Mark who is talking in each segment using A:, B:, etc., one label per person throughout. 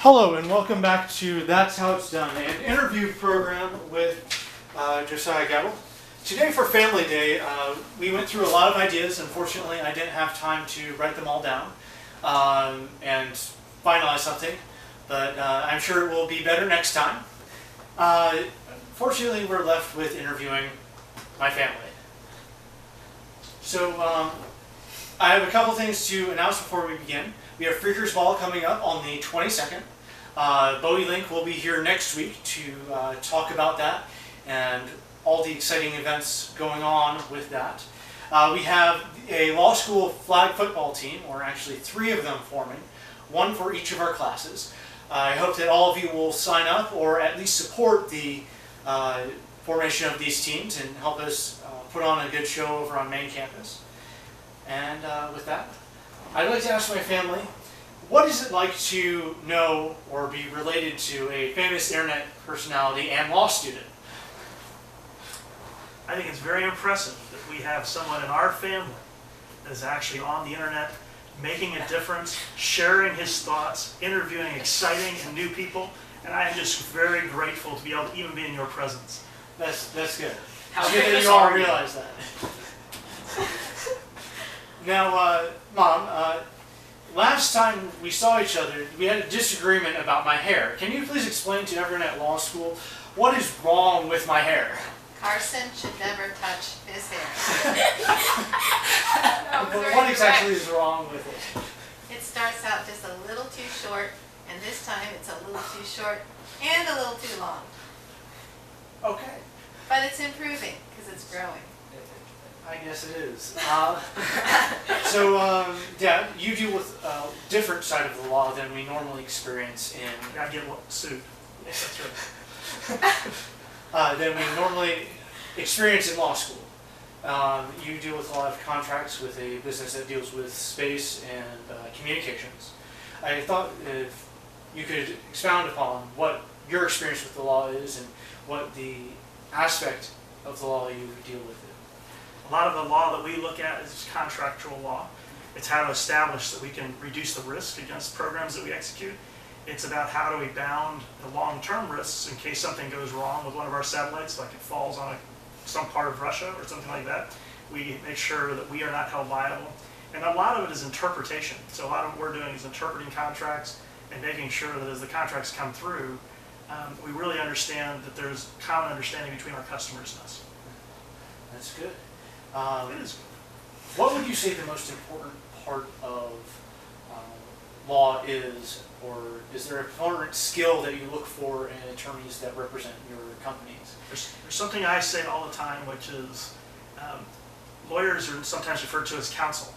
A: Hello and welcome back to That's How It's Done, an interview program with Josiah Gabble. Today for Family Day, we went through a lot of ideas. Unfortunately, I didn't have time to write them all down and finalize something, but I'm sure it will be better next time. Fortunately, we're left with interviewing my family. So I have a couple things to announce before we begin. We have Freakers Ball coming up on the 22nd. Bowie Link will be here next week to talk about that and all the exciting events going on with that. We have a law school flag football team, or actually 3 of them forming, one for each of our classes. I hope that all of you will sign up or at least support the formation of these teams and help us put on a good show over on main campus. And with that, I'd like to ask my family, what is it like to know or be related to a famous internet personality and law student?
B: I think it's very impressive that we have someone in our family that is actually on the internet, making a difference, sharing his thoughts, interviewing exciting and new people, and I am just very grateful to be able to even be in your presence.
A: That's good.
C: How
A: It's good that
C: famous
A: you all
C: are you?
A: realize that. Now, Mom, last time we saw each other, we had a disagreement about my hair. Can you please explain to everyone at law school what is wrong with my hair?
D: Carson should never touch his hair.
A: What exactly is wrong with it?
D: It starts out just a little too short, and this time it's a little too short and a little too long.
A: Okay.
D: But it's improving because it's growing.
A: I guess it is. Yeah, you deal with a different side of the law than we normally experience in.
B: I get sued. Yes, that's right.
A: Than we normally experience in law school. You deal with a lot of contracts with a business that deals with space and communications. I thought if you could expound upon what your experience with the law is and what the aspect of the law you deal with it.
B: A lot of the law that we look at is contractual law. It's how to establish that we can reduce the risk against programs that we execute. It's about how do we bound the long-term risks in case something goes wrong with one of our satellites, like it falls on some part of Russia or something like that. We make sure that we are not held liable. And a lot of it is interpretation. So a lot of what we're doing is interpreting contracts and making sure that as the contracts come through, we really understand that there's common understanding between our customers and us.
A: That's good.
B: It is.
A: What would you say the most important part of law is, or is there a important skill that you look for in attorneys that represent your companies?
B: There's something I say all the time, which is lawyers are sometimes referred to as counsel.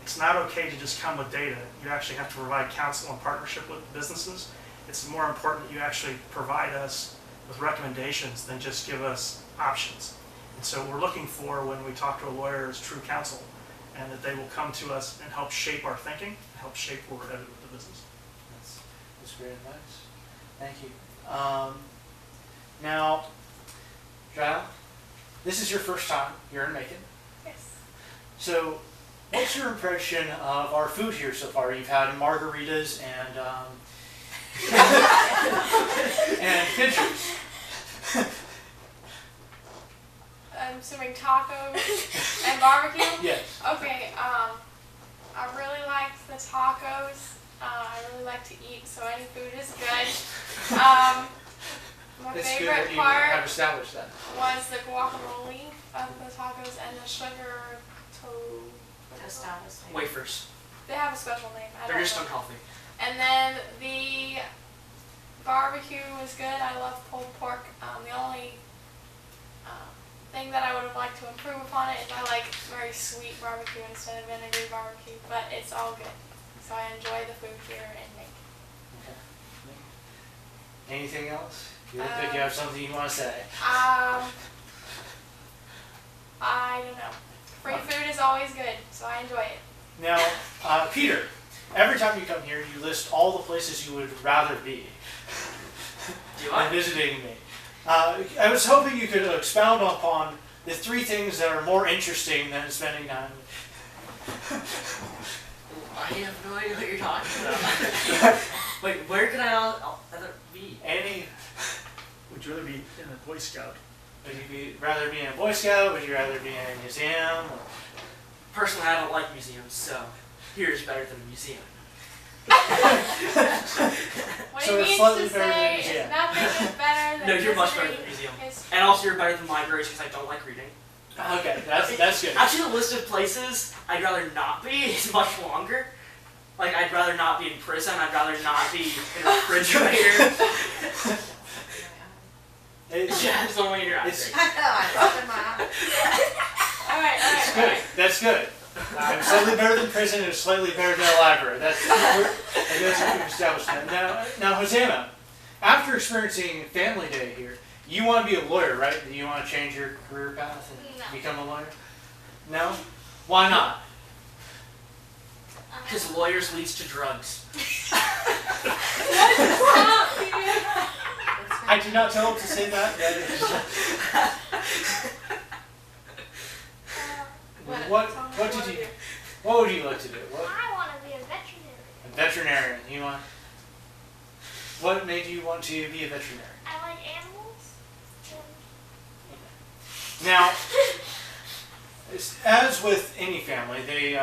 B: It's not okay to just come with data. You actually have to provide counsel and partnership with businesses. It's more important that you actually provide us with recommendations than just give us options. And so we're looking for, when we talk to a lawyer, is true counsel, and that they will come to us and help shape our thinking, and help shape where we're headed with the business.
A: That's great advice. Thank you. Now, Giles, this is your first time here in Macon.
D: Yes.
A: So, what's your impression of our food here so far? You've had margaritas and and pinchers.
E: I'm assuming tacos and barbecue?
A: Yes.
E: Okay, I really liked the tacos. I really like to eat, so any food is good. My
A: It's good
E: favorite
A: that you have
E: part
A: established that.
E: was the guacamole of the tacos and the sugar
D: Tostadas.
C: Wafers.
E: They have a special name. I
C: They're
E: don't
C: just
E: know.
C: unhealthy.
E: And then the barbecue was good. I love pulled pork. The only thing that I would have liked to improve upon it is I like very sweet barbecue instead of vinegary barbecue, but it's all good. So I enjoy the food here in Macon.
A: Okay. Anything else? You look like you have something you want to say.
E: I don't know. Free food is always good, so I enjoy it.
A: Now, Peter, every time you come here, you list all the places you would rather be
C: Do you
A: than
C: like?
A: visiting me. I was hoping you could expound upon the 3 things that are more interesting than spending time.
C: I have no idea what you're talking about. Wait, where could I other be?
A: Any,
B: Would you rather be in a Boy Scout?
A: would you rather be in a Boy Scout? Would you rather be in a museum?
C: Personally, I don't like museums, so here is better than a museum.
E: What
A: So
E: he
A: it's
E: means
A: slightly
E: to
A: better than
E: say
A: museum.
E: is nothing is better than
C: No, you're much better
E: history.
C: than a museum.
E: History.
C: And also, you're better than libraries because I don't like reading.
A: Okay, that's good.
C: Actually, the list of places I'd rather not be is much longer. Like, I'd rather not be in prison. I'd rather not be in a refrigerator.
A: It's,
C: Yeah, it's only in your eyes.
A: It's-
C: right?
D: I know, I rubbed in my eye.
A: it's good. That's good. It's slightly better than prison, and it's slightly better than a library. That's what we've established that. Now, Hosanna, after experiencing Family Day here, you want to be a lawyer, right? Do you want to change your career path and
E: No.
A: become a lawyer? No? Why not?
C: Because lawyers leads to drugs.
A: I did not tell him to say that. That is, what would you like to do? What?
F: I want to be a veterinarian.
A: A veterinarian. You want? What made you want to be a veterinarian?
F: I like animals.
A: Now, as with any family, they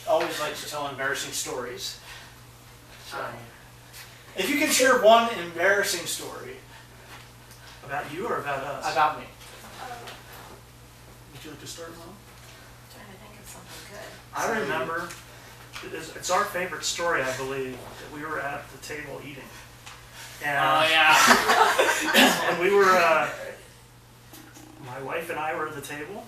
A: always like to tell embarrassing stories. So, if you can share one embarrassing story
B: About you or about us?
A: about me.
B: Would you like to start, Mom?
D: Trying to think of something good.
B: I remember, it's our favorite story, I believe, that we were at the table eating. And,
A: Oh yeah.
B: and we were, my wife and I were at the table,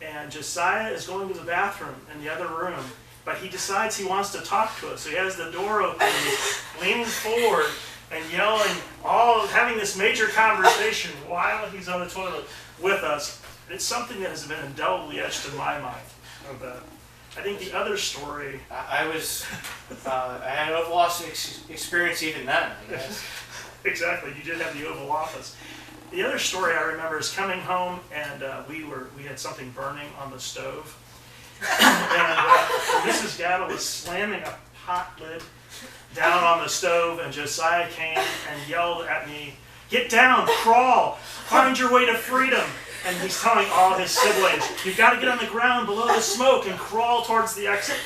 B: and Josiah is going to the bathroom in the other room, but he decides he wants to talk to us. So he has the door open, and he's leaning forward and yelling, having this major conversation while he's on the toilet with us. It's something that has been indelibly etched in my mind of that. I think the other story,
A: I had an Oval Office experience even then, I guess.
B: exactly, you did have the Oval Office. The other story I remember is coming home and we had something burning on the stove. And Mrs. Gatto was slamming a pot lid down on the stove, and Josiah came and yelled at me, "Get down, crawl, find your way to freedom." And he's telling all his siblings, "You've got to get on the ground below the smoke and crawl towards the exit."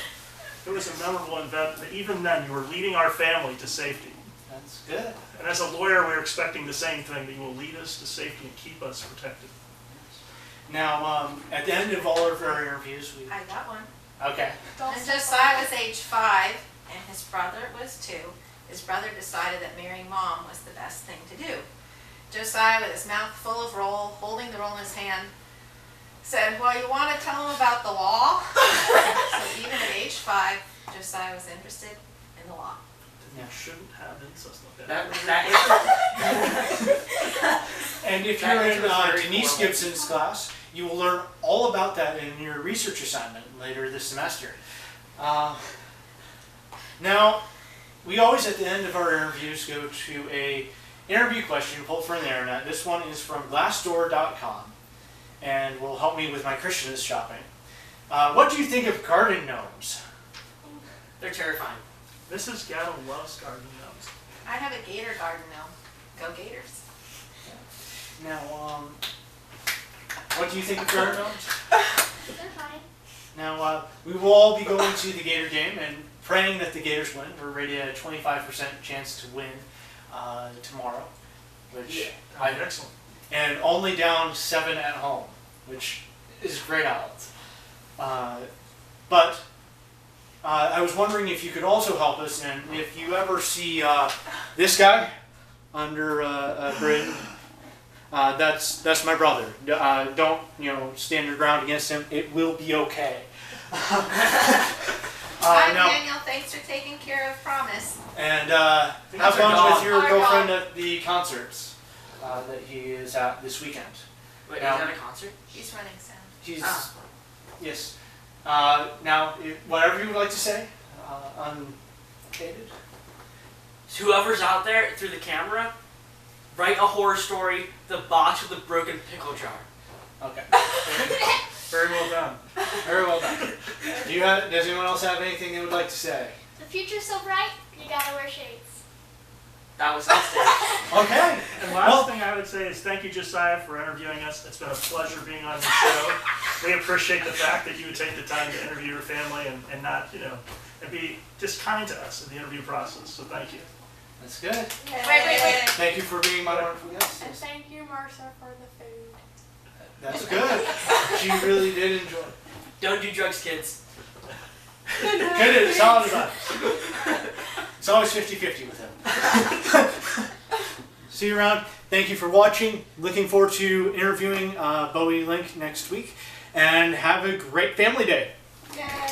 B: It was a memorable event, but even then you were leading our family to safety.
A: That's good.
B: And as a lawyer, we're expecting the same thing, that you will lead us to safety and keep us protected.
A: Now, at the end of all of our interviews,
D: I got one.
A: okay.
E: Don't
D: And
E: step
D: Josiah was age 5, and his brother was 2. His brother decided that marrying Mom was the best thing to do. Josiah, with his mouth full of roll, holding the roll in his hand, said, "Well, you want to tell him about the law?" So even at age 5, Josiah was interested in the law.
B: You shouldn't have incest like
C: That
A: And if
C: That
A: you're
C: answer was
A: in
C: very
A: Denise
C: formal.
A: Gibson's class, you will learn all about that in your research assignment later this semester. Now, we always at the end of our interviews go to a interview question pulled from the internet. This one is from Glassdoor.com and will help me with my Christmas shopping. What do you think of garden gnomes?
C: They're terrifying.
B: Mrs. Gatto loves garden gnomes.
D: I have a gator garden now. Go Gators.
A: Now, what do you think of garden gnomes?
F: They're fine.
A: Now, we will all be going to the Gator game and praying that the Gators win. We're rated at a 25% chance to win tomorrow, which
B: Excellent.
A: and only down 7 at home, which is great odds. But I was wondering if you could also help us, and if you ever see this guy under a bridge, that's my brother. Don't stand your ground against him. It will be okay.
D: Hi,
A: now,
D: Daniel. Thanks for taking care of Promise.
A: and
C: That's
A: have
C: our
A: fun
C: dog.
A: with your
E: Our
A: girlfriend
E: dog.
A: at the concerts that he is at this weekend.
C: Wait,
A: Now-
C: is that a concert?
D: He's running sound.
A: He's
C: Ah.
A: yes. Now, whatever you would like to say, undated.
C: Whoever's out there through the camera, write a horror story, The Box with the Broken Pickle Jar.
A: Okay.
B: Very well done.
A: Very well done. Does anyone else have anything they would like to say?
F: The future's so bright, you gotta wear shades.
C: That was on stage.
A: Okay.
B: And last thing I would say is thank you, Josiah, for interviewing us. It's been a pleasure being on your show. We appreciate the fact that you would take the time to interview your family and not, and be just kind to us in the interview process. So thank you.
A: That's good.
D: Wait.
A: Thank you for being my wonderful guest.
E: And thank you, Marcia, for the food.
A: That's good. She really did enjoy it.
C: Don't do drugs, kids.
A: Good, solid advice. It's always 50-50 with him. See you around. Thank you for watching. Looking forward to interviewing Bowie Link next week. And have a great family day.
E: Yay!